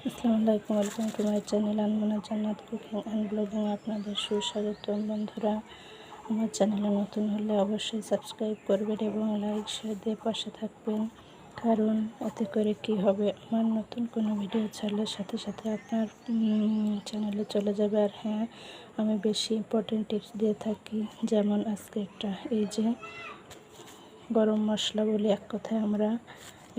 আসসালামু আলাইকুম, welcome to my channel আনমনা জান্নাত কুকিং অ্যান্ড ব্লগিং। আপনাদের সুস্বাগতম। বন্ধুরা, আমার চ্যানেলে নতুন হলে অবশ্যই সাবস্ক্রাইব করবেন এবং লাইক শেয়ার দিয়ে পাশে থাকবেন, কারণ এতে করে কি হবে, আমার নতুন কোনো ভিডিও ছাড়লে সাথে সাথে আপনার চ্যানেলে চলে যাবে। আর হ্যাঁ, আমি বেশি ইম্পর্টেন্ট টিপস দিয়ে থাকি, যেমন আজকে একটা এই যে গরম মশলা বলি এক কথায় আমরা,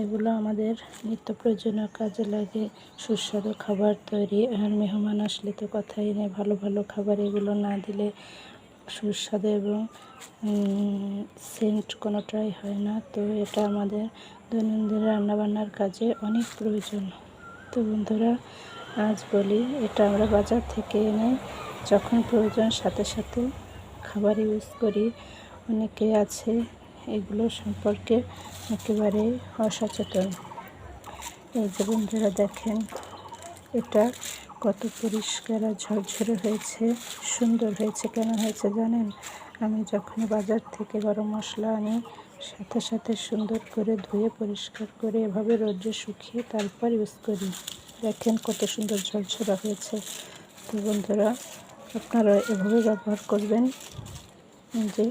এগুলো আমাদের নিত্য প্রয়োজনীয় কাজে লাগে। সুস্বাদু খাবার তৈরি, আর মেহমান আসলে তো কথাই নেই, ভালো ভালো খাবার এগুলো না দিলে সুস্বাদু এবং সেন্ট কোনোটাই হয় না। তো এটা আমাদের দৈনন্দিন রান্নাবান্নার কাজে অনেক প্রয়োজন। তো বন্ধুরা, আজ বলি, এটা আমরা বাজার থেকে এনে যখন প্রয়োজন সাথে সাথে খাবার ইউজ করি। অনেকে আছে এগুলো সম্পর্কে একেবারে অসচেতন। এই যে বন্ধুরা দেখেন, এটা কত পরিষ্কার আর ঝরঝরে হয়েছে, সুন্দর হয়েছে। কেন হয়েছে জানেন? আমি যখন বাজার থেকে গরম মশলা আনি, সাথে সাথে সুন্দর করে ধুয়ে পরিষ্কার করে এভাবে রোদে শুকিয়ে তারপর ইউজ করি। দেখেন কত সুন্দর ঝরঝরা হয়েছে। তো বন্ধুরা, আপনারা এভাবে ব্যবহার করবেন। যে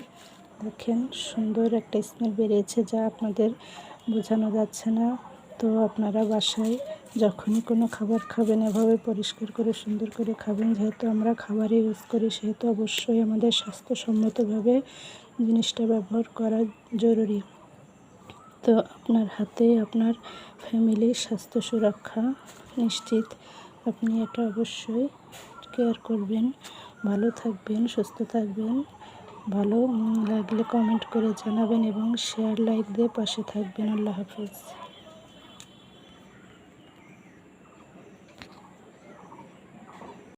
দেখেন, সুন্দর একটা স্মেল বেরিয়েছে, যা আপনাদের বোঝানো যাচ্ছে না। তো আপনারা বাসায় যখনই কোনো খাবার খাবেন, এভাবে পরিষ্কার করে সুন্দর করে খাবেন। যেহেতু আমরা খাবারে ইউজ করি, সেহেতু অবশ্যই আমাদের স্বাস্থ্যসম্মতভাবে জিনিসটা ব্যবহার করা জরুরি। তো আপনার হাতে আপনার ফ্যামিলির স্বাস্থ্য সুরক্ষা নিশ্চিত। আপনি এটা অবশ্যই কেয়ার করবেন। ভালো থাকবেন, সুস্থ থাকবেন। ভালো লাগলে কমেন্ট করে জানাবেন এবং শেয়ার লাইক দিয়ে পাশে থাকবেন। আল্লাহ হাফেজ।